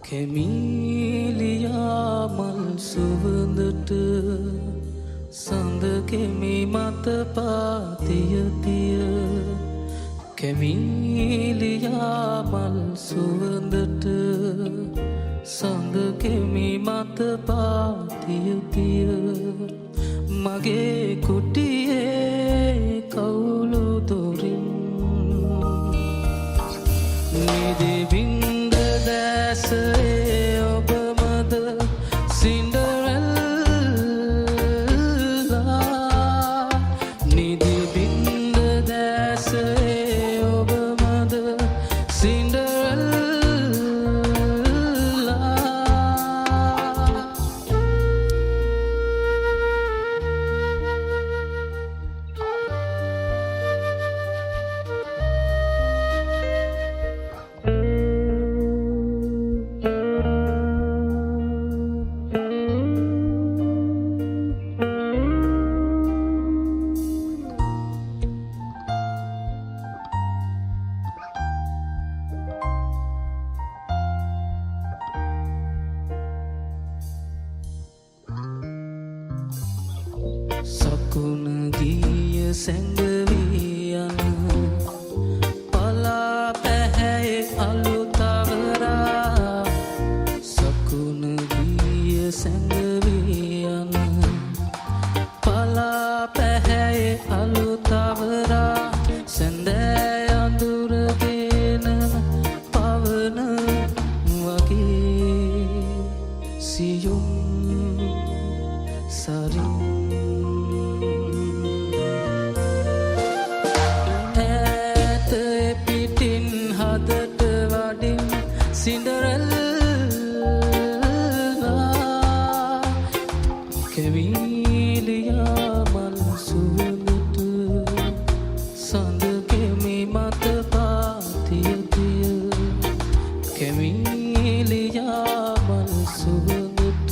කෙමීලියා මල් සුවඳට සඳ කෙමි මත පාතිය තිය කෙමීලියා මල් සුවඳට සඳ කෙමි මත පාතිය තිය මගේ කුටියේ කවුළු දොරින් නිදිවින්ද දැසේ ඔබ මද සින්ඩරෙල්ලා නිදිවින්ද දැසේ ඔබ මද සින්ඩරෙල්ලා සකුණ ගිය සැඟවී යන පලා පැහැයේ අලුතවරා සකුණ ගිය සැඟවී යන පලා පැහැයේ අලුතවරා සැඳෑ අඳුරගෙන පවන වගේ සියුම් සරින් හදට වඩින් සින්ඩරෙල්ලා කෙමීලියා මල් සුවඳට සඳ කෙමි මත පාතිය තිය කෙමීලියා මල් සුවඳට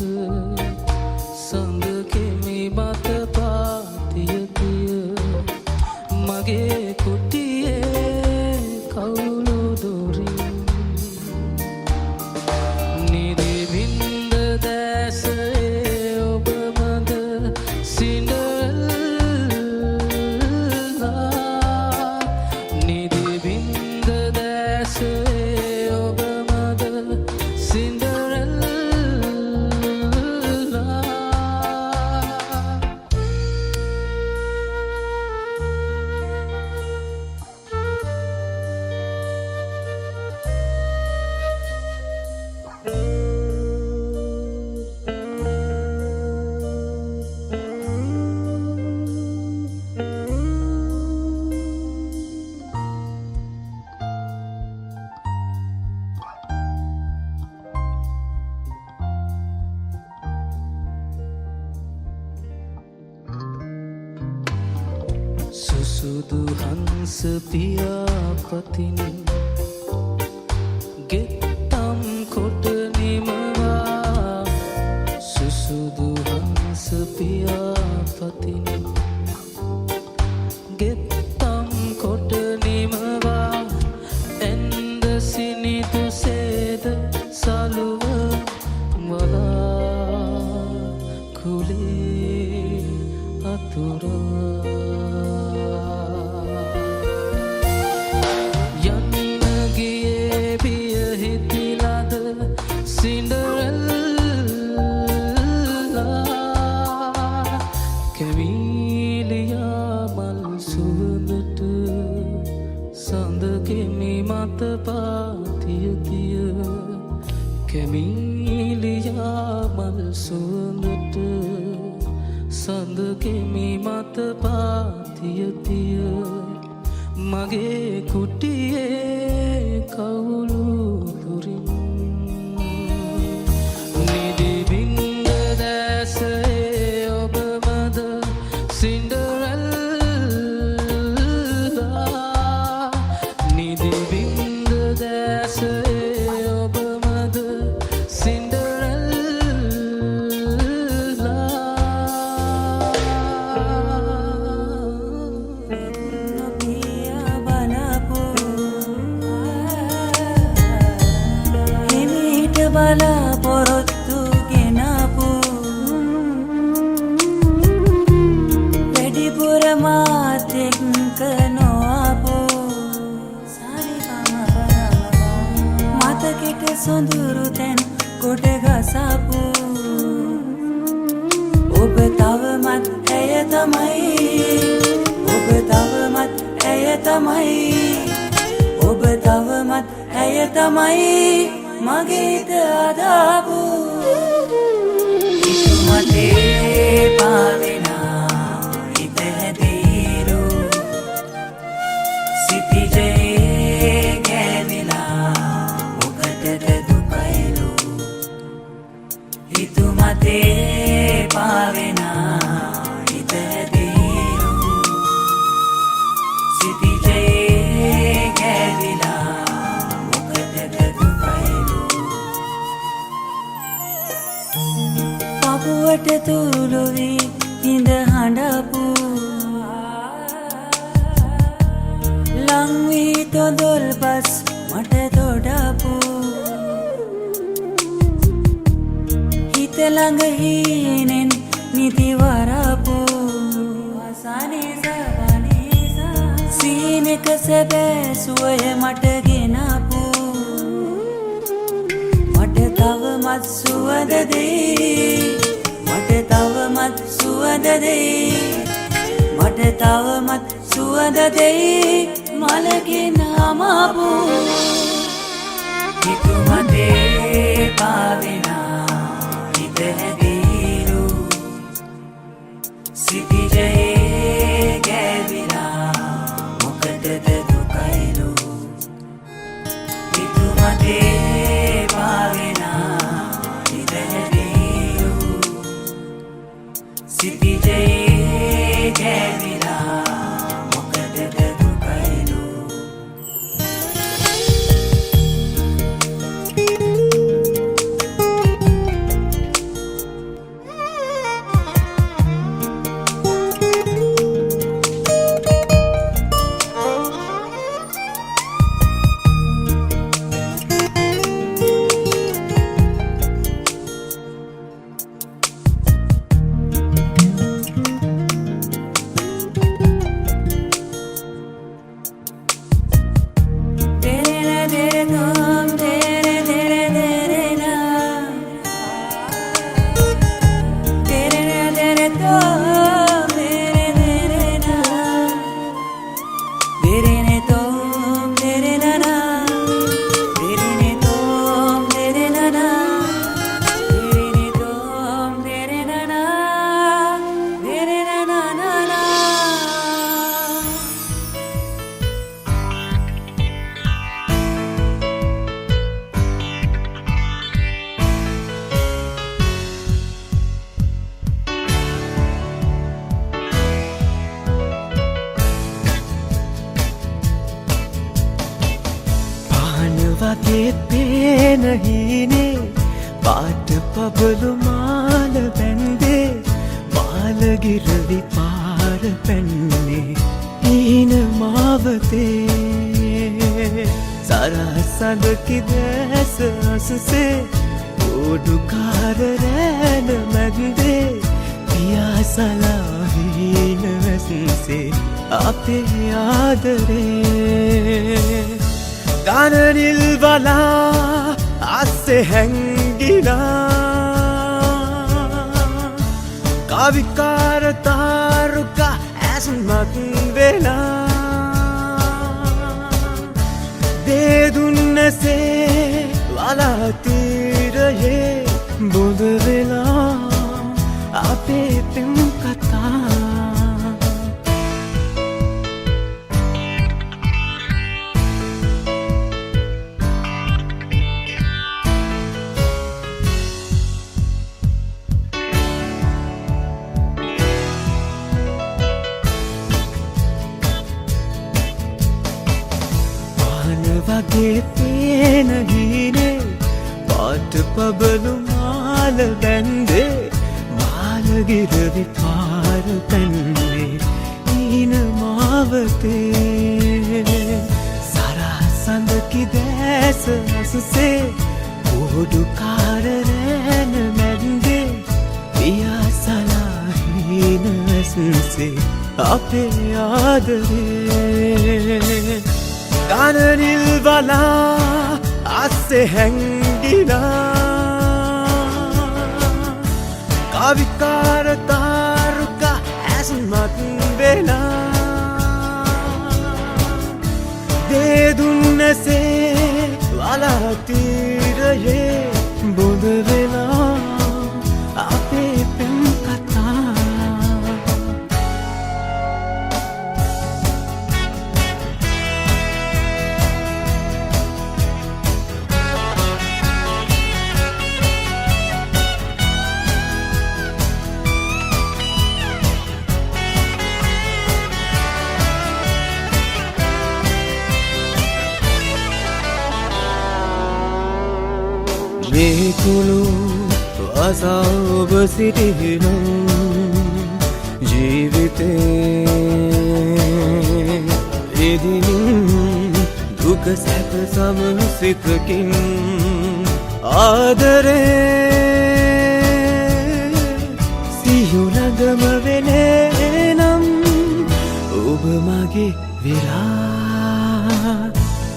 සඳ කෙමි මත පාතිය තිය මගේ කුටියේ කවුළු දොරින් නිදිවින්ද දැසේ ඔබ මද සින්ඩරෙල්ලා නිදිවින්ද දැසේ ඔබ මද සින්ඩරෙල්ලා සුසුදු හංස පියාපතින් ගෙත්තම් කොට නිමවා සුසුදු හංස පියාපතින් ගෙත්තම් කොට නිමවා එන්ද සිනිදු සේද සලුව වලා කුලේ අතුරා සින්ඩරෙල්ලා කෙමීලියා මල් සුවඳට සඳ කෙමි මත පාතිය තිය කෙමීලියා මල් සුවඳට සඳ කෙමි මත පාතිය තිය මගේ කුටියේ කවුළු දොරින් නිදිවින්ද දැසේ ඔබ මද සින්ඩරෙල්ලා නිදිවින්ද දැසේ ඔබ මද සින්ඩරෙල්ලා හිමිට බලාපොරොත්තු ගෙනපු වැඩිපුර මාත් එක්ක නොආපු මතකෙට සොඳුරු තැන් කොට ගසපු ඔබ තවමත් ඇය තමයි ඔබ තවමත් ඇය තමයි ඔබ තවමත් ඇය තමයි මගේ හිත අදාපු හිත මතේ පාවෙනා හිත හැදීරු සිතිජයේ කැවිලා මොකටද දුකයිලු හිත මතේ පාවෙනා හිත හැදීරු සිතිජයේ කැවිලා මොකටද දුකයිලු පපුවට තුරුළු වී හිඳ හඬපු ලං වී තොඳොල් පස් මට තොඩපු හිත ළඟ හීනෙන් නිදි වරපු සීනෙක සැබෑ සුවය මට ගෙනපු මට තවමත් සුවඳ දෙයි මට තවමත් සුවඳ දෙයි මට තවමත් සුවඳ දෙයි මලකින් අමපු හිත මතේ පාවෙනා හිත හැදීරු සිතිජයේ කැවිලා මොකටද දුකයිලු හිත මතේ පාවෙනා හිත හැදීරු සිතිජයේ කැවිලා මොකටද දුකයිලු වගේ පේන හීනේ පාට පබළු මාල බැන්දේ මාලගිරවි පාර පැන්නේ හීන මාවතේ සරසඳ කිදැස අසසේ ඕඩුකාර රෑන මැද්දේ පියාසලා හීන වැස්සේ අපේ ආදරේ ගානනිල් වලා අස්සෙ හැංගිලා කවිකාර තාරුක ඇස්මක් වෙලා දේදුන්නසේ වලාතීරයේ බොඳ වෙලා අපේ පෙම් කතා වගේ පේන හීනේ පාට පබළු මාල බැන්දේ මාලගිරවි පාර පැන්නේ හීන මාවතේ සරසඳ කිදැස අසසේ ඔඩුකාරරෑන මැන්දේ පියාසලාහීන වැස්සේ අපේ ආදරේ ගානනිල් වලා අස්සේ හැංගිලා කවිකාර තාරුක ඇස්මත් වෙලා දේදුන්නසේ වලතීරයේ බොඳ වෙලා අපේ පෙම් කතා මේකුළු අසාව සිටිනම් ජීවිතේ එදිනින් දුක සැප සමසිතකින් ආදරේ සියුලඟම වෙනනම් ඔබ මගේ වෙලා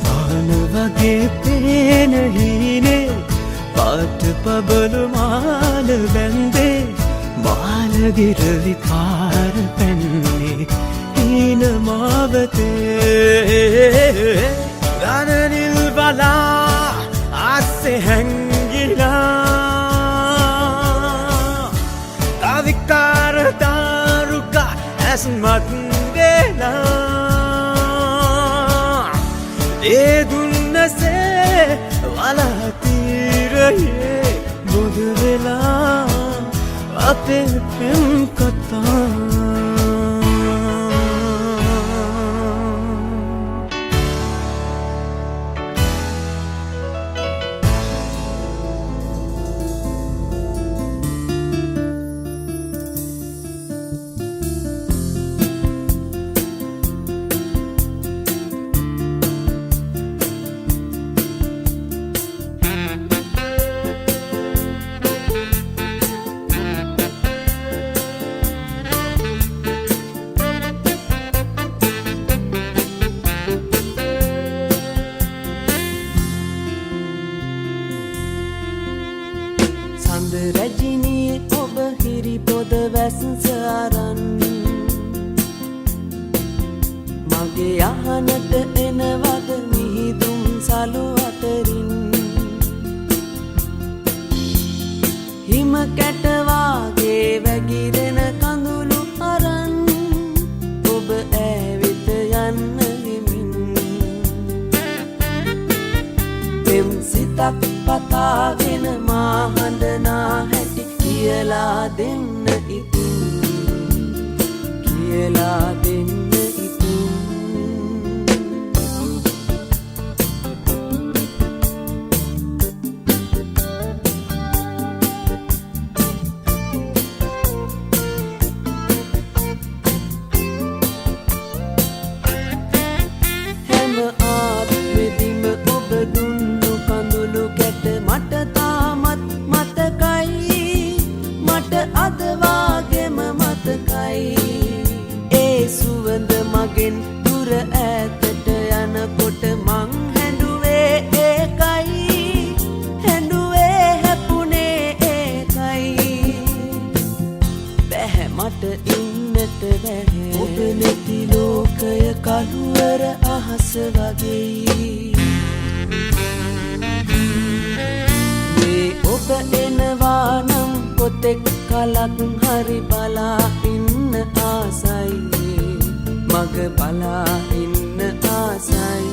පාන වගේ පේන හිනේ පාට පබලු මාල බැන්දේ මාලගිරවි පාර පැන්නේ හීන මාවතේ ගානනිල් බලා අස්සේ හැංගිලා කවිකාර තාරුක ඇස්මත් වෙලා ඒ දුන්නසේ වලතීරයේ බුදු වෙලා අපේ පෙම් කතා රජිනී ඔබ හිරි පොද වැස්ස අරන් මගේ යහනට එනවද මිහිදුම් සලු අතරින් හිම කැටවාගේ වැගිරෙන කඳුළු අරන් ඔබ ඇවිත යන්න හිමින් පෙම් සිතක් පතාගෙන මා හඬනා හැටි කියලා දෙන්න ඉතින් කියලා දෙන්න ඉතින් හැම ආත්මෙදිම ඔබ දුන්නු කඳුළු කැට මට තාමත් මතකයි මට අද වාගෙම මතකයි ඒ සුවඳ මගෙන් දුර ඈතට යනකොට මං හැඬුවේ ඒකයි හැඬුවේ හැපුණේ ඒකයි බැහැ මට ඉන්නට බැහැ ඔබ නැති ලෝකය කළුවර අහස වගේ ඔබ එනවා නම් කොතෙක් කලක් හරි බලා ඉන්න ආසයි මග බලා ඉන්න ආසයි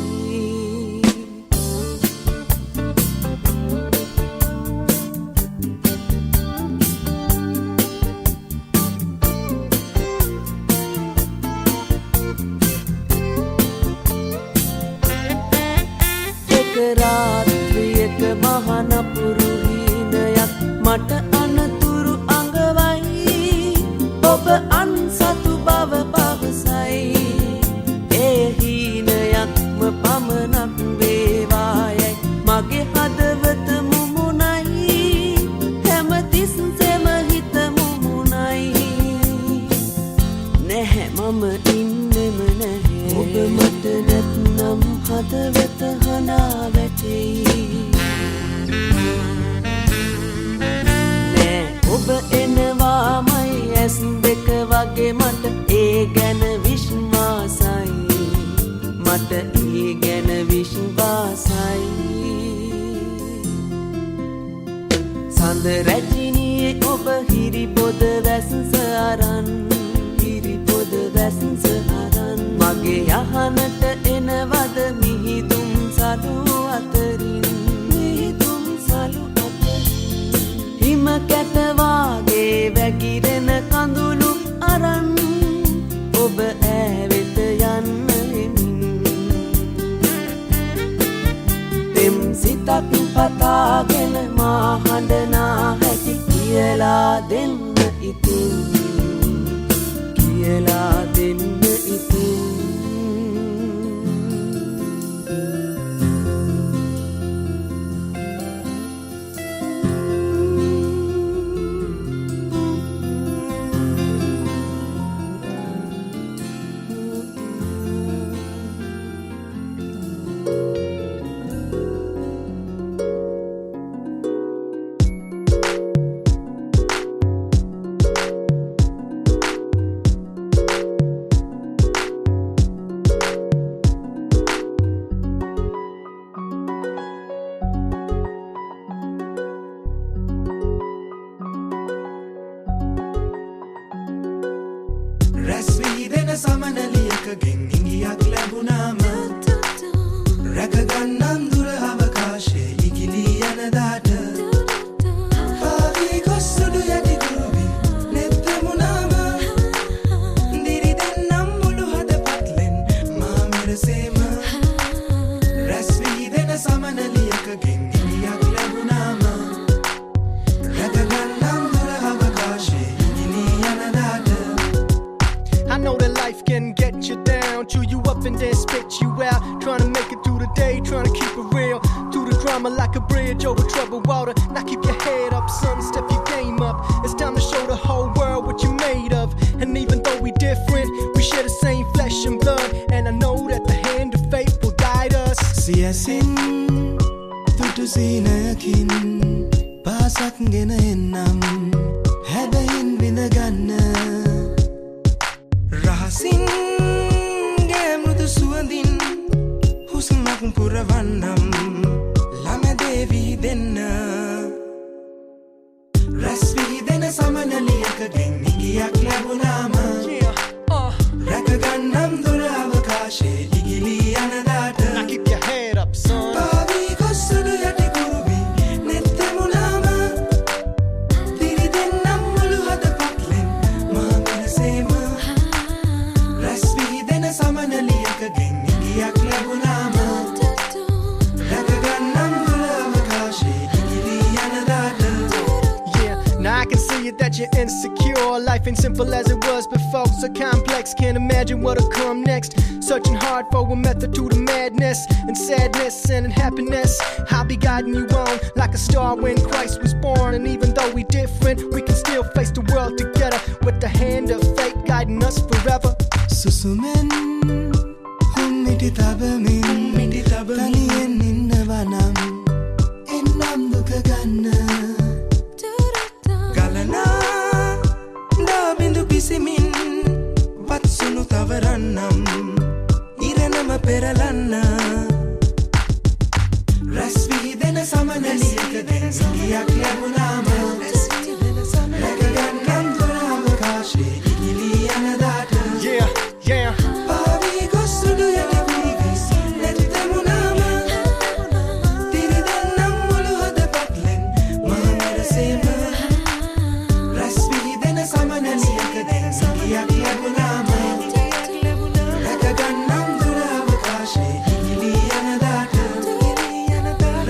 එක රාත්‍රියක මහනපුරු මට අනතුරු අඟවයි ඔබ අන්සතු බව පවසයි ඒ හීනයක්ම පම කඳ රැජිනියේ ඔබ හිරි පොද වැස්ස අරන් හිරි පොද වැස්ස අරන් මගේ යහනට එනවද මිහිදුම් සලු අතරින් මිහිදුම් සලු අතරින් හිම කැට වාගේ වැగిරෙන කඳුළු අරන් ඔබ ඈවෙත යන්න එම් සිතක් පතාගෙන මා හඬනා හැකි කියලා දෙන්න ඉතින් කියලා දෙන්න ඉතින් රැස්වීදෙන සමනලියකගෙන් ඉඟියක් ලැබුණාම රැකගන්නම් දුර අවකාශයේ ඉගිලී යනදාට පාවී ගොස් සුළු යටි ගුරුවි නෙත්තෙමුණාම දිරිදෙන්නම් මුළු හදපත්ලෙන් මා මෙරසේම රැස්වීදෙන සමනලියකගෙන් ඉඟියක් ලැබුණාම රැකගන්නම් දුර අවකාශයේ ඉගිලී යනදාට I know that life can get you down, chew you up and then spit you out. Trying to make it through the day, trying to keep it real. Through the drama like a bridge over troubled water. Now keep your head up, son, step your game up. It's time to show the whole world what you're made of. And even though we different, we share the same flesh and blood. And I know that the hand of fate will guide us. සියසින් තුටු සීනයකින් පාසක් ගෙන එන්නම් හැබැයින් විඳගන්න රහසින් ගෑමෘදු සුවඳින් හුස්මක් පුරවන්නම් ළමදේවී දෙන්න රැස්වී දෙන සමනලියකගෙන් ඉඟියක් ලැබුණාම රැකගන්නම් දුර අවකාශයේ ඉගිලී යනදාට Now keep your head up, son. පාවී ගොස් සුළු යටි ගුරුවි නෙත්තෙමුණාම දිරිදෙන්නම් මුළු හදපත්ලෙන් මා මෙරසේම රැස්වී දෙන සමනලියකගෙන් ඉඟියක් ලැබුණාම රැකගන්නම් දුර අවකාශයේ ඉගිලී යනදාට Yeah, now I can see it that you're insecure. Life ain't simple as it was before, so complex. Can't imagine what'll come next. Searching hard for a method to the madness and sadness and happiness. I'll be guiding you on like a star when Christ was born. And even though we different, we can still face the world together with the hand of fate guiding us forever. සුසුමෙන් හුම්මිටි තබමින් තනියෙන් ඉන්නවනම් එන්නම් දුක ගන්න ගලනා දාබිඳු පිසිමින් වත්සුණු තවරන්නම් ඉරණම පෙරලන්න රැස්වී දෙන සමනලියකගෙන් ඉඟියක් ලැබුණාම රැකගන්නම් දුර අවකාශයේ ඉගිලී යනදාට Yeah, yeah. පාවී ගොස් සුළු යටි ගුරුවි නෙත්තෙමුණාම දිරිදෙන්නම් මුළු හදපත්ලෙන් මා මෙරසේම රැස්වී දෙන සමනලියකගෙන් ඉඟියක් ලැබුණාම රැකගන්නම් දුර අවකාශයේ ඉගිලී යනදාට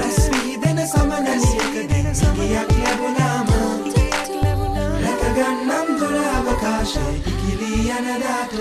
රැස්වී දෙන සමනලියකගෙන් ඉඟියක් ලැබුණාම රැකගන්නම් දුර අවකාශයේ ඉගිලී යනදාට